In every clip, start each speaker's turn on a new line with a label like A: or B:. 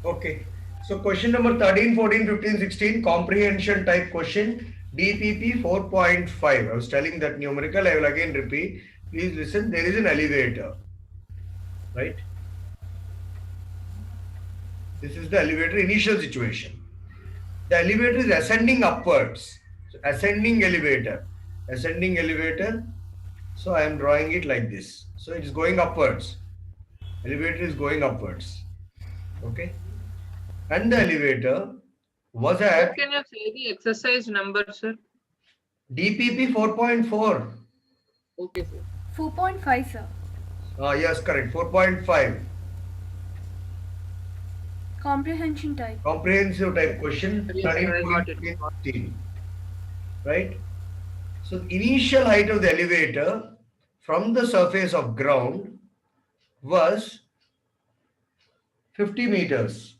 A: Okay. So question number 13, 14, 15, 16, comprehension type question, DPP 4.5. I was telling that numerical, I will again repeat. Please listen, there is an elevator, right? This is the elevator initial situation. The elevator is ascending upwards. So ascending elevator. So I am drawing it like this. So it is going upwards. Elevator is going upwards. Okay. And the elevator was
B: Sir,
A: at
B: can you say the exercise number, sir?
A: DPP 4.4.
B: Okay, sir.
C: 4.5, sir.
A: Yes, correct. 4.5.
C: Comprehension type.
A: Comprehensive type question.
B: Yes,
A: 13,
B: sir, I
A: 14,
B: got it.
A: 15, 16. Right? So the initial height of the elevator from the surface of ground was 50 meters.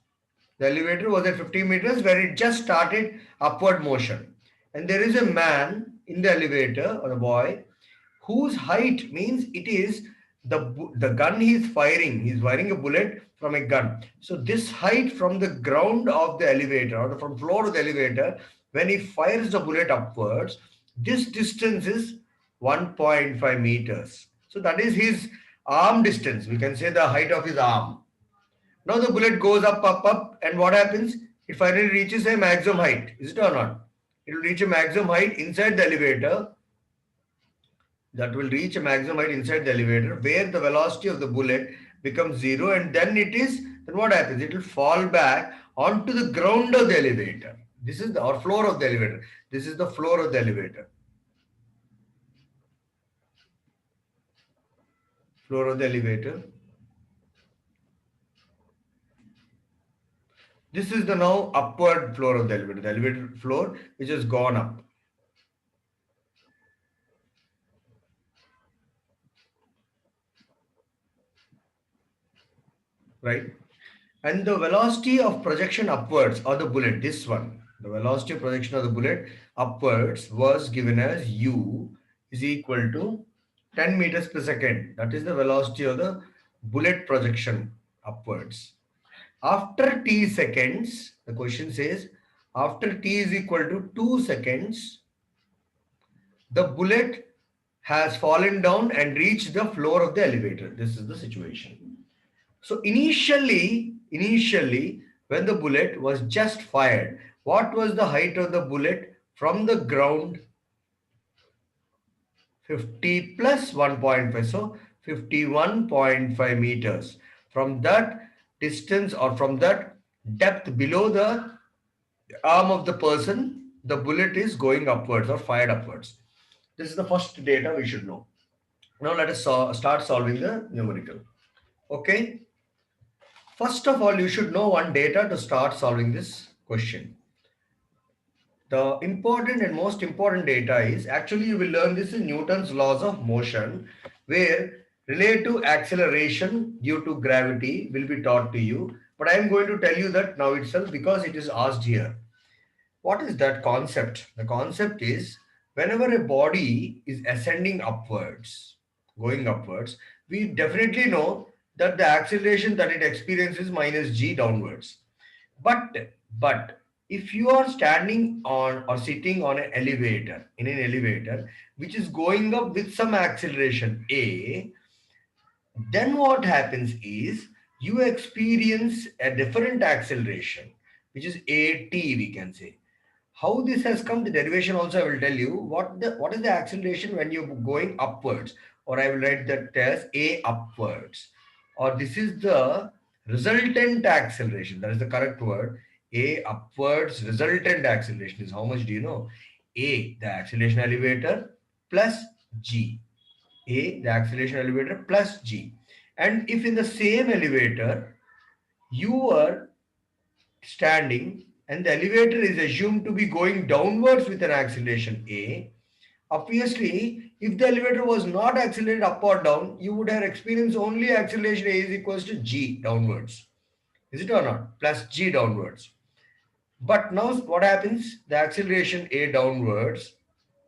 A: The elevator was at 50 meters where it just started upward motion. And there is a man in the elevator or a boy whose height means it is the gun he is firing. He is firing a bullet from a gun. So this height from the ground of the elevator or from floor of the elevator, when he fires the bullet upwards, this distance is 1.5 meters. So that is his arm distance. We can say the height of his arm. Now the bullet goes up, up, up, and what happens? It finally reaches a maximum height. Is it or not? It will reach a maximum height inside the elevator. That will reach a maximum height inside the elevator where the velocity of the bullet becomes zero, and then what happens? It will fall back onto the ground of the elevator. This is the or floor of the elevator. This is the floor of the elevator. Floor of the elevator. This is the now upward floor of the elevator. The elevator floor which has gone up. Right? And the velocity of projection upwards or the bullet, this one, the velocity of projection of the bullet upwards was given as u is equal to 10 meters per second. That is the velocity of the bullet projection upwards. After t seconds, the question says, after t is equal to 2 seconds, the bullet has fallen down and reached the floor of the elevator. This is the situation. So initially, when the bullet was just fired, what was the height of the bullet from the ground? 50 plus 1.5. So 51.5 meters. From that distance or from that depth below the arm of the person, the bullet is going upwards or fired upwards. This is the first data we should know. Now let us start solving the numerical. Okay. First of all, you should know one data to start solving this question. The important and most important data is actually you will learn this in Newton's laws of motion, where relative acceleration due to gravity will be taught to you. But I am going to tell you that now itself because it is asked here. What is that concept? The concept is whenever a body is ascending upwards, going upwards, we definitely know that the acceleration that it experiences minus g downwards. But if you are standing on or sitting on an elevator, in an elevator, which is going up with some acceleration a, then what happens is you experience a different acceleration, which is at, we can say. How this has come, the derivation also I will tell you. What is the acceleration when you're going upwards, or I will write that as a upwards, or this is the resultant acceleration. That is the correct word. A upwards resultant acceleration is how much do you know? A, the acceleration elevator, plus g. A, the acceleration elevator, plus g. And if in the same elevator you are standing and the elevator is assumed to be going downwards with an acceleration a, obviously if the elevator was not accelerated up or down, you would have experienced only acceleration a is equals to g downwards. Is it or not? Plus g downwards. But now what happens? The acceleration a downwards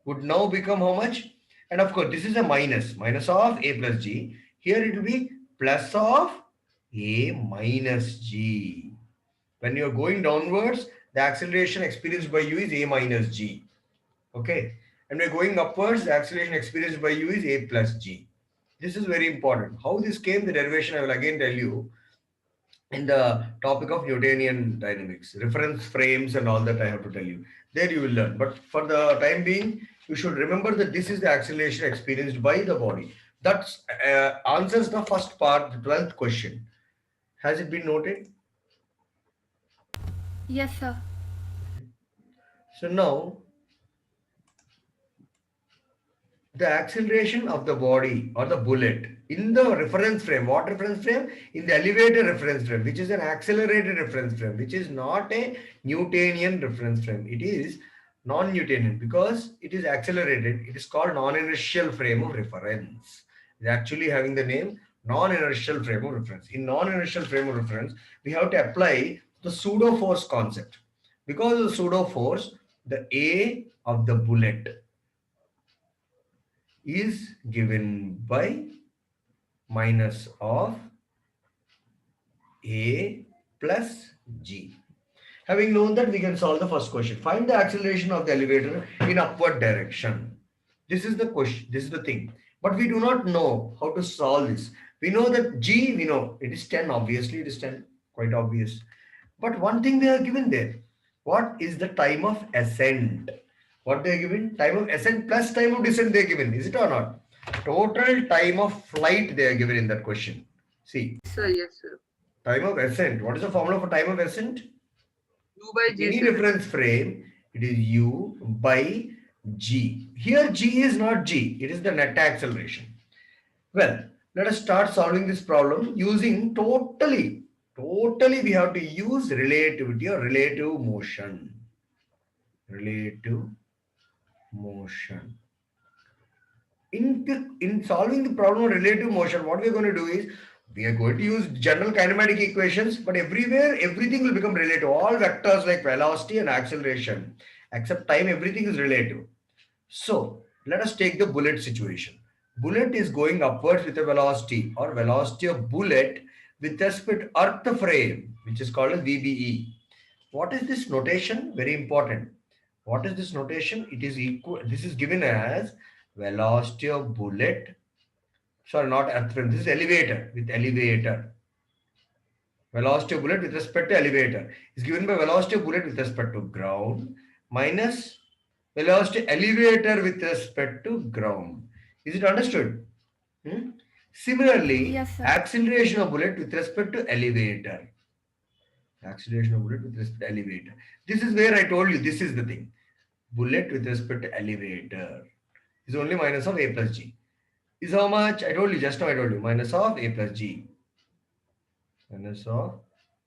A: would now become how much? And of course, this is a minus of a plus g. Here it will be plus of a minus g. When you're going downwards, the acceleration experienced by you is a minus g. Okay. And we're going upwards, the acceleration experienced by you is a plus g. This is very important. How this came, the derivation, I will again tell you in the topic of Newtonian dynamics, reference frames and all that I have to tell you. There you will learn. But for the time being, you should remember that this is the acceleration experienced by the body. That answers the first part, the 12th question. Has it been noted?
C: Yes, sir.
A: So now the acceleration of the body or the bullet in the reference frame. What reference frame? In the elevator reference frame, which is an accelerated reference frame, which is not a Newtonian reference frame. It is non-Newtonian because it is accelerated. It is called non-inertial frame of reference. It's actually having the name non-inertial frame of reference. In non-inertial frame of reference, we have to apply the pseudo force concept. Because of the pseudo force, the A of the bullet is given by minus of A plus G. Having known that, we can solve the first question. Find the acceleration of the elevator in upward direction. This is the question, this is the thing. But we do not know how to solve this. We know that G, we know it is 10, obviously it is 10, quite obvious. But one thing they are given there. What is the time of ascent? What they are given? Time of ascent plus time of descent they are given. Is it or not? Total time of flight they are given in that question. See,
B: Yes, sir. Yes, sir.
A: time of ascent. What is the formula for time of ascent?
B: U by
A: In
B: G,
A: any
B: sir.
A: reference frame, it is U by G. Here G is not G. It is the net acceleration. Well, let us start solving this problem using totally we have to use relativity or relative motion. Relative motion. In solving the problem of relative motion, what we are going to do is we are going to use general kinematic equations, but everywhere everything will become relative. All vectors like velocity and acceleration, except time, everything is relative. So let us take the bullet situation. Bullet is going upwards with a velocity or velocity of bullet with respect to earth frame, which is called as VBE. What is this notation? Very important. What is this notation? It is equal. This is given as velocity of bullet. Sorry, not earth frame. This is elevator with elevator. Velocity of bullet with respect to elevator is given by velocity of bullet with respect to ground minus velocity elevator with respect to ground. Is it understood? Hmm? Similarly,
C: Yes, sir.
A: acceleration of bullet with respect to elevator. Acceleration of bullet with respect to elevator. This is where I told you this is the thing. Bullet with respect to elevator is only minus of A plus G. Is how much? I told you just now. I told you minus of A plus G. Minus of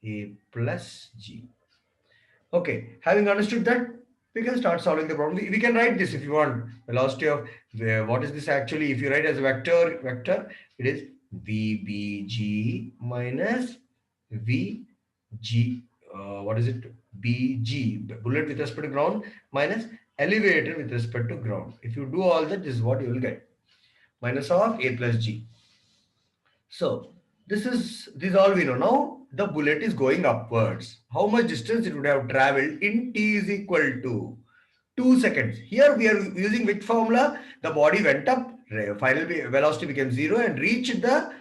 A: A plus G. Okay, having understood that, we can start solving the problem. We can write this if you want. Velocity of what is this actually? If you write as a vector, it is VBG minus VG. What is it? BG, bullet with respect to ground, minus elevator with respect to ground. If you do all that, this is what you will get. Minus of A plus G. So this is all we know. Now the bullet is going upwards. How much distance it would have traveled in t is equal to 2 seconds. Here we are using which formula? The body went up, final velocity became 0 and reached the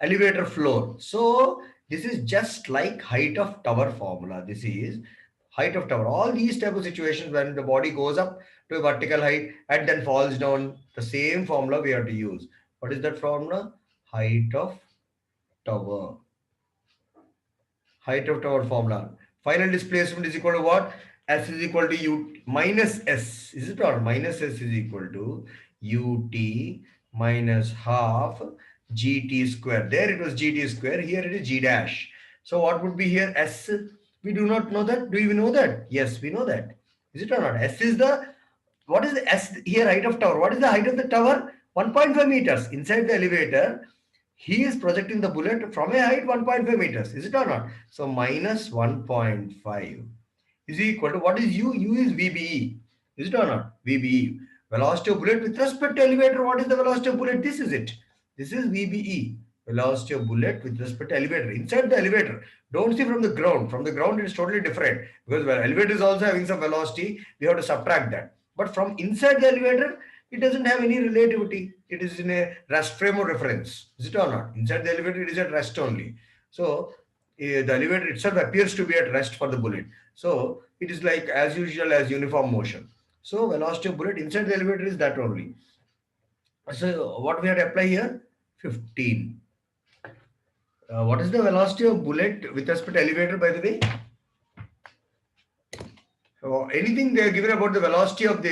A: elevator floor. So this is just like height of tower formula. This is height of tower. All these type of situations when the body goes up to a vertical height and then falls down, the same formula we have to use. What is that formula? Height of tower. Height of tower formula. Final displacement is equal to what? S is equal to U minus S. Is it or minus S is equal to UT minus half GT square. There it was GT square. Here it is G dash. So what would be here? S. We do not know that. Do you know that? Yes, we know that. Is it or not? S is the, what is the S here? Height of tower. What is the height of the tower? 1.5 meters. Inside the elevator, he is projecting the bullet from a height 1.5 meters. Is it or not? So minus 1.5 is equal to what is U? U is VBE. Is it or not? VBE. Velocity of bullet with respect to elevator. What is the velocity of bullet? This is it. This is VBE. Velocity of bullet with respect to elevator. Inside the elevator, don't see from the ground. From the ground, it is totally different because well, elevator is also having some velocity. We have to subtract that. But from inside the elevator, it doesn't have any relativity. It is in a rest frame of reference. Is it or not? Inside the elevator, it is at rest only. So the elevator itself appears to be at rest for the bullet. So it is like as usual as uniform motion. So velocity of bullet inside the elevator is that only. So what we have to apply here? 15. What is the velocity of bullet with respect to elevator, by the way? Anything they are given about the velocity of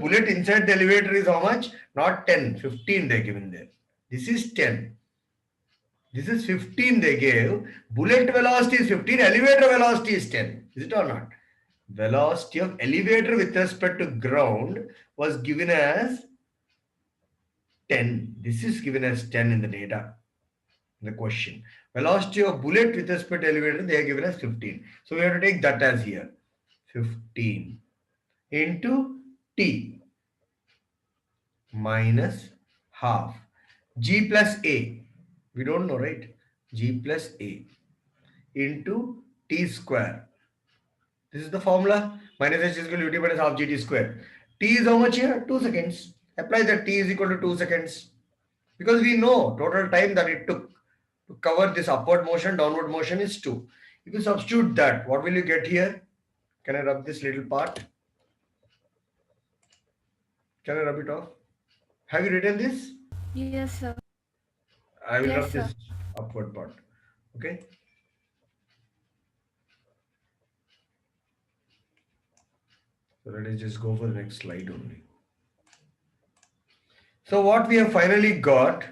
A: bullet inside the elevator is how much? Not 10, 15 they are given there. This is 10. This is 15 they gave. Bullet velocity is 15, elevator velocity is 10. Is it or not? Velocity of elevator with respect to ground was given as 10. This is given as 10 in the data. The question. Velocity of bullet with respect to elevator, they are given as 15. So we have to take that as here. 15 into T minus half. G plus A. We don't know, right? G plus A into T square. This is the formula. Minus H is equal to UT minus half GT square. T is how much here? 2 seconds. Apply that T is equal to 2 seconds. Because we know total time that it took to cover this upward motion, downward motion is 2. If you substitute that, what will you get here? Can I rub this little part? Can I rub it off? Have you written this?
C: Yes, sir.
A: I will
C: Yes,
A: rub
C: sir.
A: this upward part. Okay. So let us just go for the next slide only. So what we have finally got.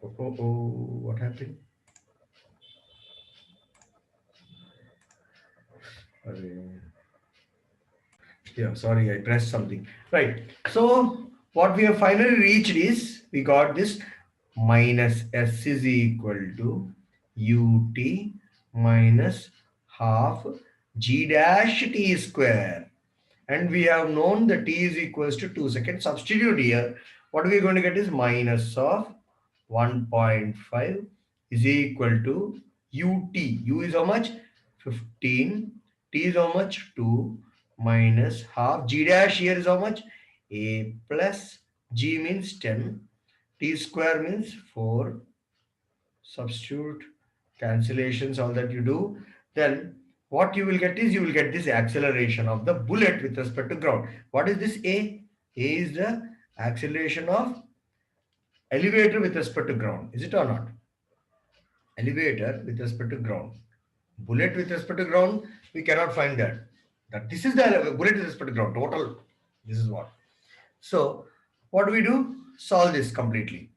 A: What happened? Arre. Yeah, sorry, I pressed something. Right. So what we have finally reached is we got this minus S is equal to UT minus half G dash T square. And we have known that T is equals to 2 seconds. Substitute here. What we are going to get is minus of 1.5 is equal to UT. U is how much? 15. T is how much? 2 minus half. G dash here is how much? A plus G means 10. T square means 4. Substitute, cancellations, all that you do. Then what you will get is you will get this acceleration of the bullet with respect to ground. What is this A? A is the acceleration of elevator with respect to ground. Is it or not? Elevator with respect to ground. Bullet with respect to ground, we cannot find that. That this is the bullet with respect to ground. Total. This is what. So what do we do? Solve this completely.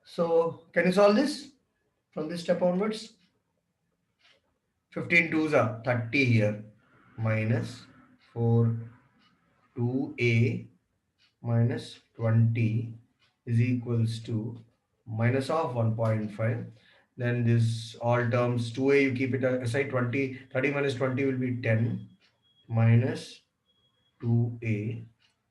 A: So can you solve this from this step onwards? 15 twos are 30 here minus 4 2a minus 20 is equals to minus of 1.5. Then this all terms 2a you keep it aside, 20 30 minus 20 will be 10 minus 2a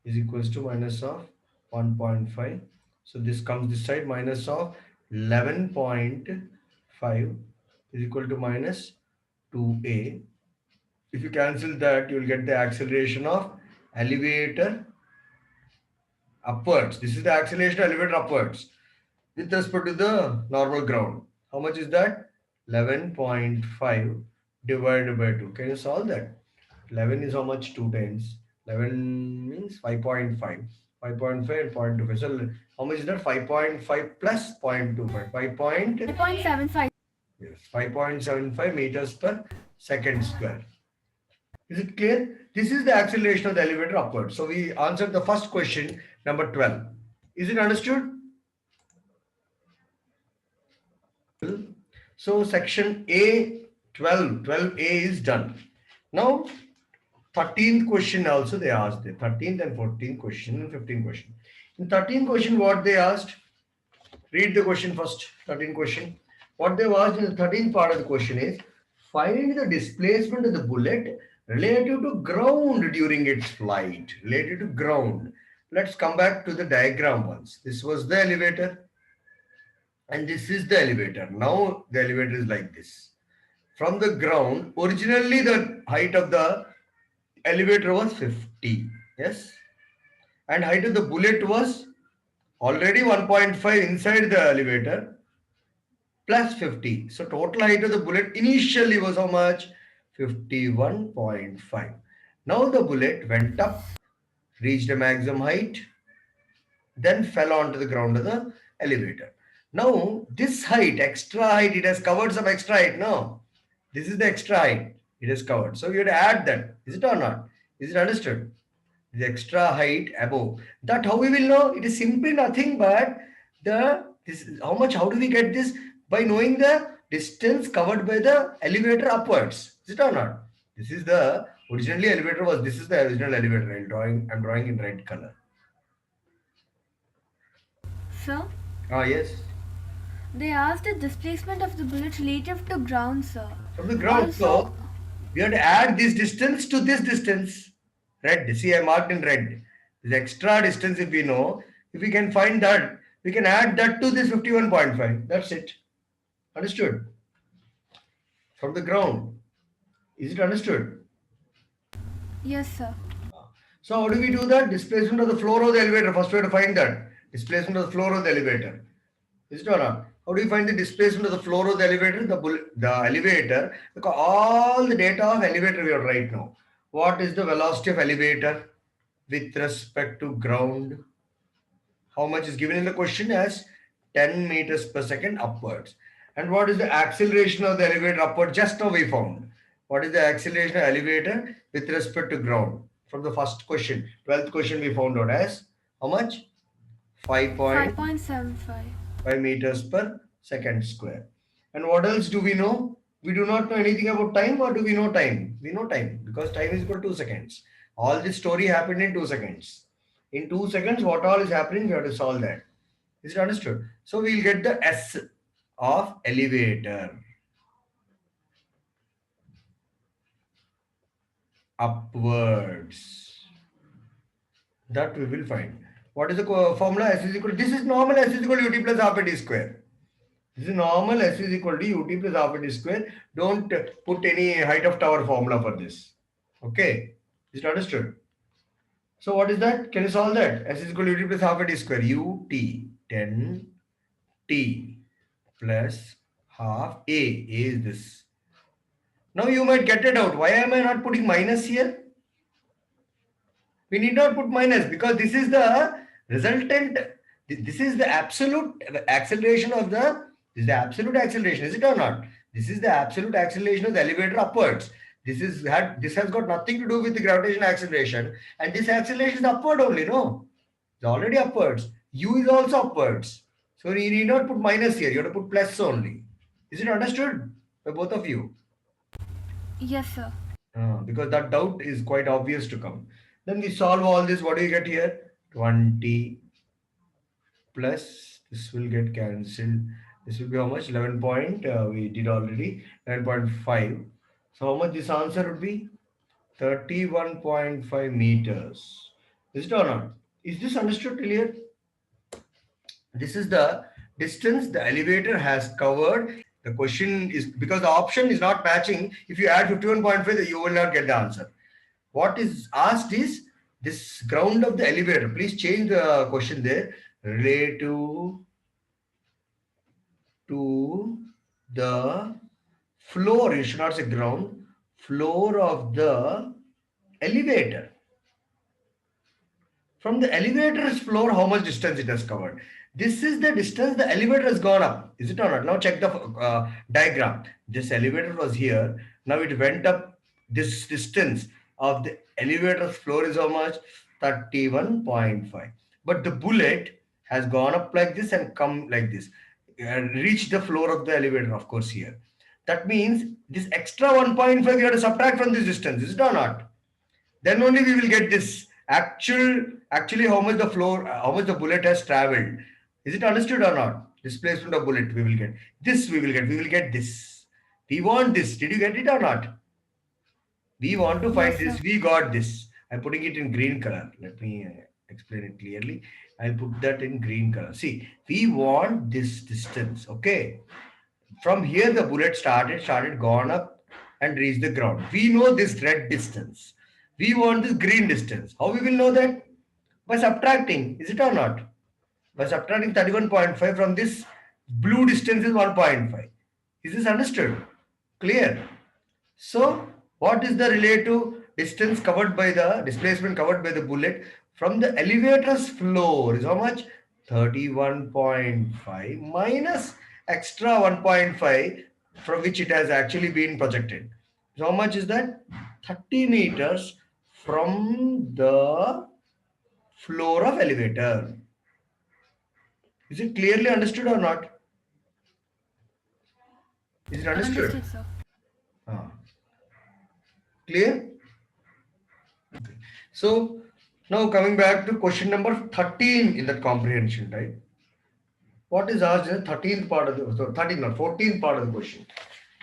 A: is equals to minus of 1.5. So this comes this side, minus of 11.5 is equal to minus 2a. If you cancel that, you will get the acceleration of elevator upwards. This is the acceleration of elevator upwards with respect to the normal ground. How much is that? 11.5 divided by 2. Can you solve that? 11 is how much? 2 times. 11 means 5.5. 5.5 and 0.25. So how much is that? 5.5 plus 0.25.
C: 5.75.
A: Yes, 5.75 meters per second square. Is it clear? This is the acceleration of the elevator upward. So we answered the first question, number 12. Is it understood? So section A 12, 12A is done. Now 13th question also they asked. The 13th and 14th question and 15th question. In 13th question, what they asked, read the question first. 13th question. What they asked in the 13th part of the question is, find the displacement of the bullet relative to ground during its flight. Related to ground. Let's come back to the diagram once. This was the elevator and this is the elevator. Now the elevator is like this. From the ground, originally the height of the elevator was 50. Yes. And height of the bullet was already 1.5 inside the elevator plus 50. So total height of the bullet initially was how much? 51.5. Now the bullet went up, reached a maximum height, then fell onto the ground of the elevator. Now this height, extra height, it has covered some extra height. No, this is the extra height it has covered. So you have to add that. Is it or not? Is it understood? The extra height above. That how we will know? It is simply nothing but the this how much. How do we get this? By knowing the distance covered by the elevator upwards. Is it or not? This is the originally elevator was. This is the original elevator. I'm drawing in red color.
C: Sir,
A: Ah yes.
C: they asked the displacement of the bullet relative to ground, sir.
A: From the ground.
C: Also,
A: So we have to add this distance to this distance. Red. See, I marked in red. This extra distance, if we know, if we can find that, we can add that to this 51.5. That's it. Understood? From the ground. Is it understood?
C: yes, sir.
A: So how do we do that? Displacement of the floor of the elevator. First we have to find that. Displacement of the floor of the elevator. Is it or not? How do you find the displacement of the floor of the elevator? The elevator, because all the data of elevator we have right now. What is the velocity of elevator with respect to ground? How much is given in the question as 10 meters per second upwards. And what is the acceleration of the elevator upward? Just now we found. What is the acceleration of elevator with respect to ground? From the first question, 12th question we found out as how much? 5.5
C: 5.75.
A: meters per second square. And what else do we know? We do not know anything about time, or do we know time? We know time because time is equal to 2 seconds. All this story happened in 2 seconds. In 2 seconds, what all is happening, we have to solve that. Is it understood? So we'll get the S of elevator upwards. That we will find. What is the formula? S is equal. This is normal. S is equal to ut plus half a d square. This is normal. S is equal to ut plus half a d square. Don't put any height of tower formula for this. Okay. Is it understood? So what is that? Can you solve that? S is equal to ut plus half a d square. Ut 10 t plus half a. A is this. Now you might get it out. Why am I not putting minus here? We need not put minus because this is the resultant. This is the absolute acceleration of the. This is the absolute acceleration. Is it or not? This is the absolute acceleration of the elevator upwards. This has got nothing to do with the gravitational acceleration, and this acceleration is upward only. No, it's already upwards. U is also upwards. So you need not put minus here. You have to put plus only. Is it understood by both of you?
C: Yes, sir.
A: Because that doubt is quite obvious to come. Then we solve all this. What do you get here? 20 plus this will get cancelled. This will be how much? 11 point. We did already 11.5. So how much this answer would be? 31.5 meters. Is it or not? Is this understood clear? This is the distance the elevator has covered. The question is because the option is not matching. If you add 51.5, you will not get the answer. What is asked is this ground of the elevator. Please change the question there. Relative to the floor. You should not say ground. Floor of the elevator. From the elevator's floor, how much distance it has covered? This is the distance the elevator has gone up. Is it or not? Now check the diagram. This elevator was here. Now it went up. This distance of the elevator's floor is how much? 31.5. But the bullet has gone up like this and come like this. And reached the floor of the elevator, of course, here. That means this extra 1.5 you have to subtract from this distance. Is it or not? Then only we will get this actually how much the floor, how much the bullet has traveled. Is it understood or not? Displacement of bullet we will get. This we will get this. We want this. Did you get it or not? We want to find
C: Yes,
A: this.
C: sir.
A: We got this. I'm putting it in green color. Let me. explain it clearly. I'll put that in green color. See, we want this distance, okay? From here, the bullet started, gone up and reached the ground. We know this red distance. We want this green distance. How we will know that? By subtracting, is it or not? By subtracting 31.5 from this blue distance is 1.5. Is this understood? Clear? So, what is the relative distance covered by the displacement covered by the bullet from the elevator's floor is how much? 31.5 minus extra 1.5 from which it has actually been projected. So, how much is that? 30 meters from the floor of elevator. Is it clearly understood or not? Is it understood?
C: Understood, sir.
A: Ah, clear? So now coming back to question number 13 in that comprehension, right? What is asked in the 13th part of the, so 13 or 14th part of the question?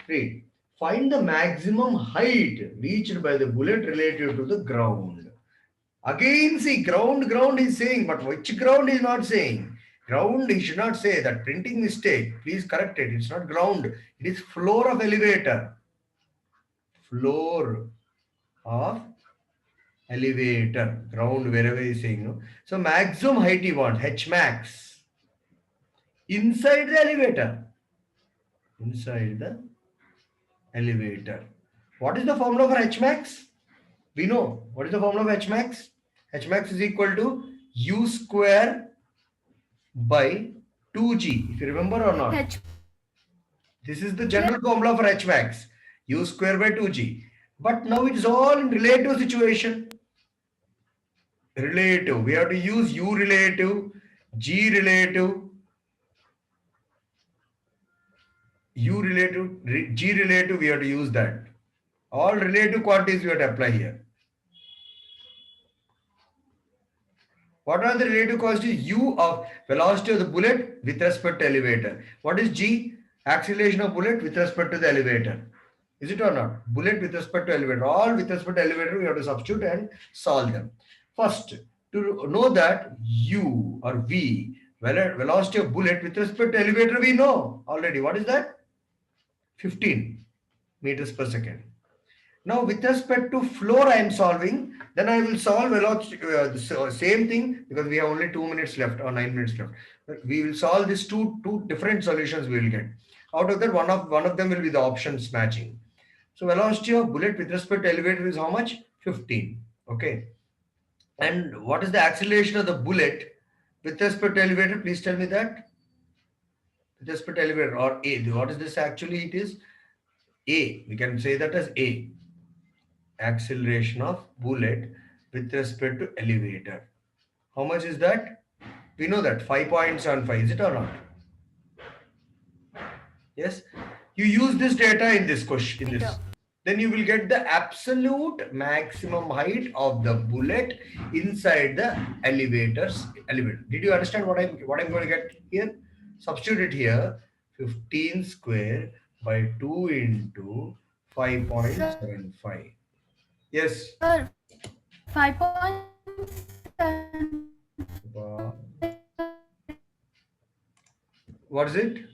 A: Read. Find the maximum height reached by the bullet relative to the ground. Again, see, ground is saying, but which ground is not saying? Ground, he should not say that printing mistake. Please correct it. It's not ground. It is floor of elevator. Floor of elevator, ground, wherever he's saying, no. So maximum height he wants, H max, inside the elevator. Inside the elevator. What is the formula for H max? We know. What is the formula of H max? H max is equal to U square by 2G. If you remember or not.
C: H
A: This is the general formula for H max. U square by 2G. But now it's all in relative situation. Relative. We have to use U relative, G relative, U relative, G relative, we have to use that. All relative quantities we have to apply here. What are the relative quantities? U of velocity of the bullet with respect to elevator. What is G? Acceleration of bullet with respect to the elevator. Is it or not? Bullet with respect to elevator. All with respect to elevator, we have to substitute and solve them. First, to know that U or V, velocity of bullet with respect to elevator, we know already. What is that? 15 meters per second. Now, with respect to floor, I am solving. Then I will solve velocity, the same thing because we have only 2 minutes left or 9 minutes left. We will solve these two different solutions we will get. Out of that, one of them will be the options matching. So velocity of bullet with respect to elevator is how much? 15. Okay. And what is the acceleration of the bullet with respect to elevator? Please tell me that. With respect to elevator or A. What is this actually? It is A. We can say that as A. Acceleration of bullet with respect to elevator. How much is that? We know that 5.75. Is it or not? Yes. You use this data in this question. In this, then you will get the absolute maximum height of the bullet inside the elevator. Did you understand what I'm going to get here? Substitute it here. 15 square by 2 into
C: sir,
A: 5.75. Yes.
C: 5.75
A: What is it?